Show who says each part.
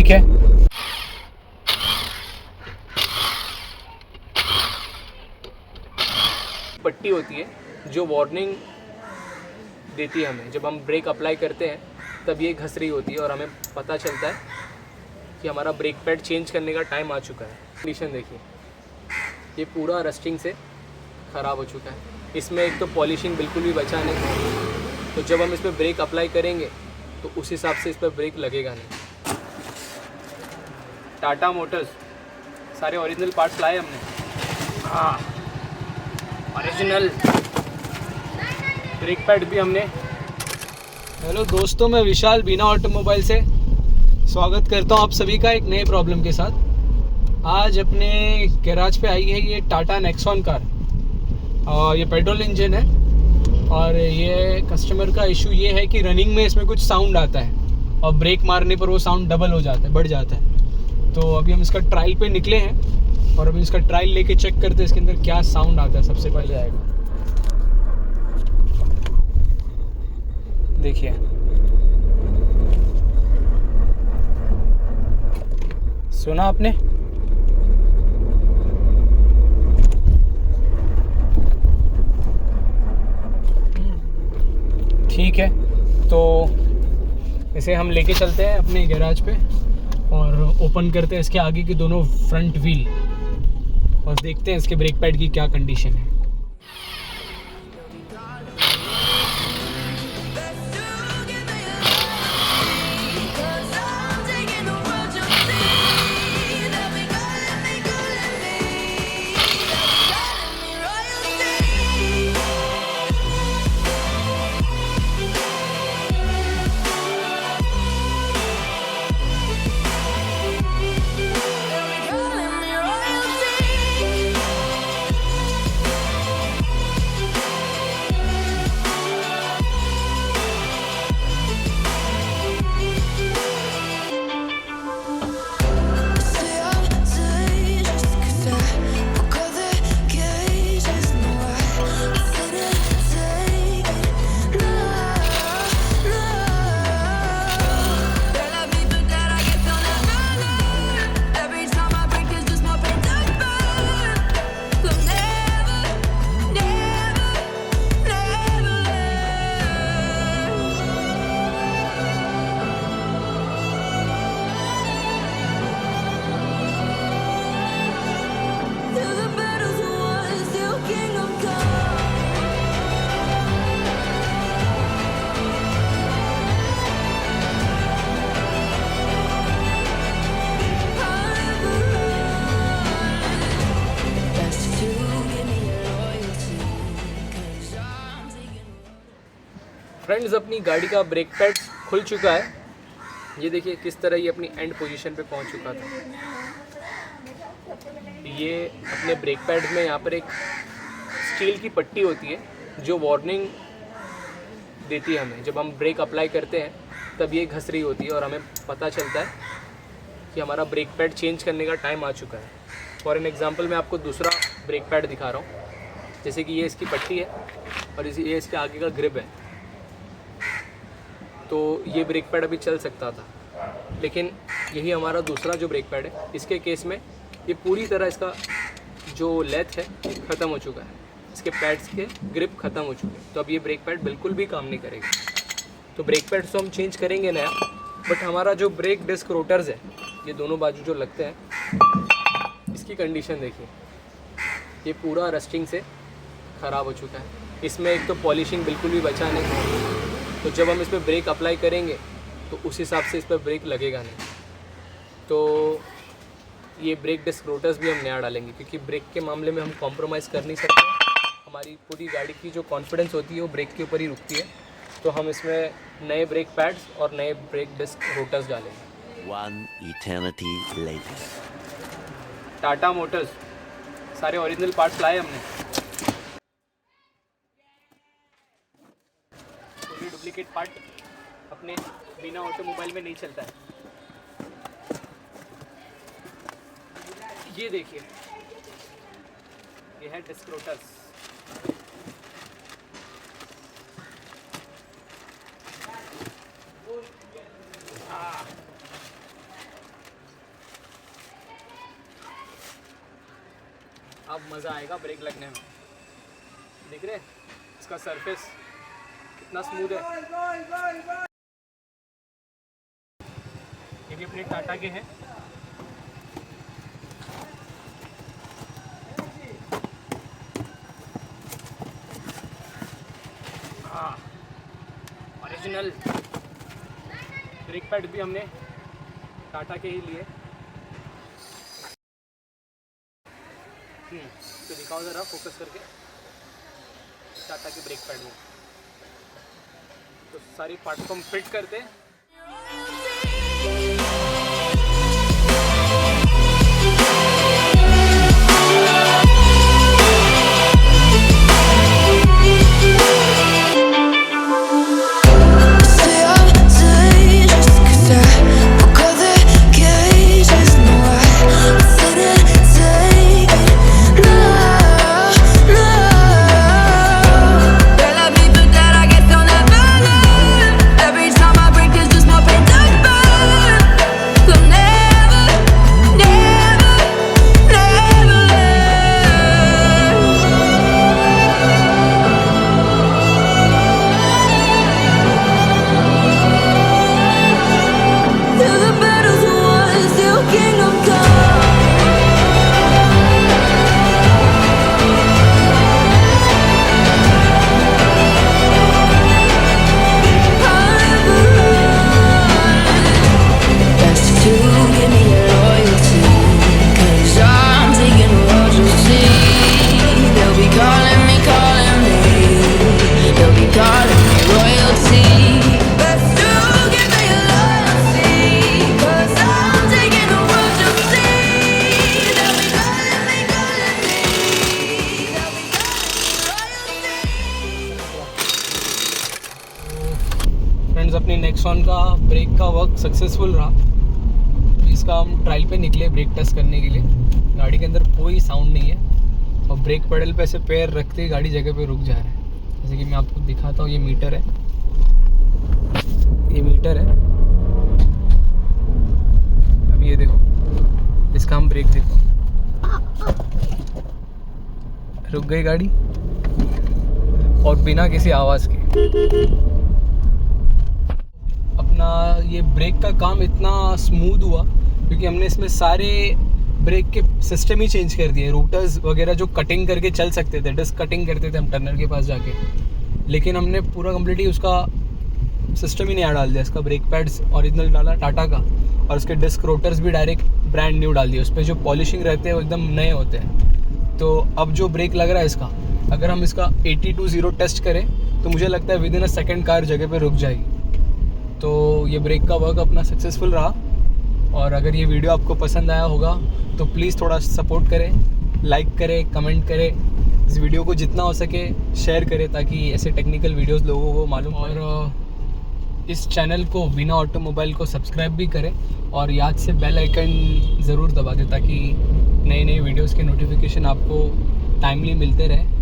Speaker 1: ठीक है। पट्टी होती है जो वार्निंग देती है हमें, जब हम ब्रेक अप्लाई करते हैं तब ये घस रही होती है और हमें पता चलता है कि हमारा ब्रेक पैड चेंज करने का टाइम आ चुका है। कंडीशन देखिए, ये पूरा रस्टिंग से ख़राब हो चुका है। इसमें एक तो पॉलिशिंग बिल्कुल भी बचा नहीं, तो जब हम इस पर ब्रेक अप्लाई करेंगे तो उस हिसाब से इस पर ब्रेक लगेगा नहीं। टाटा मोटर्स सारे ओरिजिनल पार्ट्स लाए हमने, हाँ ओरिजिनल ब्रेक पैड भी हमने। हेलो दोस्तों, मैं विशाल बीना ऑटोमोबाइल से स्वागत करता हूं आप सभी का एक नए प्रॉब्लम के साथ। आज अपने गैराज पे आई है ये टाटा नेक्सॉन कार, और ये पेट्रोल इंजन है। और ये कस्टमर का इशू ये है कि रनिंग में इसमें कुछ साउंड आता है और ब्रेक मारने पर वो साउंड डबल हो जाता है, बढ़ जाता है। तो अभी हम इसका ट्रायल पे निकले हैं और अभी इसका ट्रायल लेके चेक करते हैं इसके अंदर क्या साउंड आता है। सबसे पहले आएगा, देखिए सुना आपने? ठीक है, तो इसे हम लेके चलते हैं अपने गैराज पे और ओपन करते हैं इसके आगे की दोनों फ्रंट व्हील और देखते हैं इसके ब्रेक पैड की क्या कंडीशन है। फ्रेंड्स, अपनी गाड़ी का ब्रेक पैड खुल चुका है। ये देखिए किस तरह ये अपनी एंड पोजीशन पे पहुंच चुका था। ये अपने ब्रेक पैड में यहाँ पर एक स्टील की पट्टी होती है जो वार्निंग देती है हमें, जब हम ब्रेक अप्लाई करते हैं तब ये घस रही होती है और हमें पता चलता है कि हमारा ब्रेक पैड चेंज करने का टाइम आ चुका है। फॉर एन एग्जांपल मैं आपको दूसरा ब्रेक पैड दिखा रहा हूँ। जैसे कि ये इसकी पट्टी है और ये इसके आगे का ग्रिप है, तो ये ब्रेक पैड अभी चल सकता था, लेकिन यही हमारा दूसरा जो ब्रेक पैड है, इसके केस में ये पूरी तरह इसका जो लेंथ है ख़त्म हो चुका है, इसके पैड्स के ग्रिप ख़त्म हो चुके हैं। तो अब ये ब्रेक पैड बिल्कुल भी काम नहीं करेगा। तो ब्रेक पैड तो हम चेंज करेंगे नया, बट हमारा जो ब्रेक डिस्क रोटर्स है, ये दोनों बाजू जो लगते हैं, इसकी कंडीशन देखिए, ये पूरा रस्टिंग से ख़राब हो चुका है। इसमें एक तो पॉलिशिंग बिल्कुल भी बचा नहीं, तो जब हम इस पर ब्रेक अप्लाई करेंगे तो उस हिसाब से इस पर ब्रेक लगेगा नहीं। तो ये ब्रेक डिस्क रोटर्स भी हम नया डालेंगे, क्योंकि ब्रेक के मामले में हम कॉम्प्रोमाइज़ कर नहीं सकते। हमारी पूरी गाड़ी की जो कॉन्फिडेंस होती है वो ब्रेक के ऊपर ही रुकती है। तो हम इसमें नए ब्रेक पैड्स और नए ब्रेक डिस्क रोटर्स डालेंगे।
Speaker 2: One eternity later.
Speaker 1: Tata Motors सारे ओरिजिनल पार्ट्स लाए हमने, कोई डुप्लीकेट पार्ट अपने बिना ऑटोमोबाइल में नहीं चलता है। ये देखिए, ये है डिस्क रोटर्स। अब मज़ा आएगा ब्रेक लगने में। देख रहे इसका सरफेस कितना स्मूथ है। ये भी ब्रेक टाटा के हैं। ओरिजिनल ब्रेक पैड भी हमने टाटा के ही लिए। तो दिखाओ ज़रा फोकस करके टाटा के ब्रेक पैड में। तो सारी पार्ट को हम फिट करते हैं। फ्रेंड्स, अपनी नेक्सॉन का ब्रेक का वर्क सक्सेसफुल रहा। इसका हम ट्रायल पे निकले ब्रेक टेस्ट करने के लिए। गाड़ी के अंदर कोई साउंड नहीं है और ब्रेक पेडल पे ऐसे पैर रखते ही गाड़ी जगह पे रुक जा रहा है। जैसे कि मैं आपको दिखाता हूँ, ये मीटर है, ये मीटर है। अब ये देखो, इसका हम ब्रेक देखो, रुक गई गाड़ी और बिना किसी आवाज़ के। अपना ये ब्रेक का काम इतना स्मूथ हुआ क्योंकि हमने इसमें सारे ब्रेक के सिस्टम ही चेंज कर दिए। रूटर्स वगैरह जो कटिंग करके चल सकते थे, डिस्क कटिंग करते थे हम टर्नर के पास जाके, लेकिन हमने पूरा कम्प्लीटली उसका सिस्टम ही नया डाल दिया। इसका ब्रेक पैड्स ओरिजिनल डाला टाटा का और उसके डिस्क रोटर्स भी डायरेक्ट ब्रांड न्यू डाल दिए। उस पर जो पॉलिशिंग रहते हैं वो एकदम नए होते हैं। तो अब जो ब्रेक लग रहा है इसका, अगर हम इसका 80-20 टेस्ट करें तो मुझे लगता है विदिन अ सेकेंड कार जगह पे रुक जाएगी। तो ये ब्रेक का वर्क अपना सक्सेसफुल रहा। और अगर ये वीडियो आपको पसंद आया होगा तो प्लीज़ थोड़ा सपोर्ट करें, लाइक करें, कमेंट करें, इस वीडियो को जितना हो सके शेयर करें ताकि ऐसे टेक्निकल वीडियोस लोगों को मालूम हो। और इस चैनल को बिना ऑटोमोबाइल को सब्सक्राइब भी करें और याद से बेल आइकन ज़रूर दबा दें ताकि नए नए वीडियोस के नोटिफिकेशन आपको टाइमली मिलते रहे।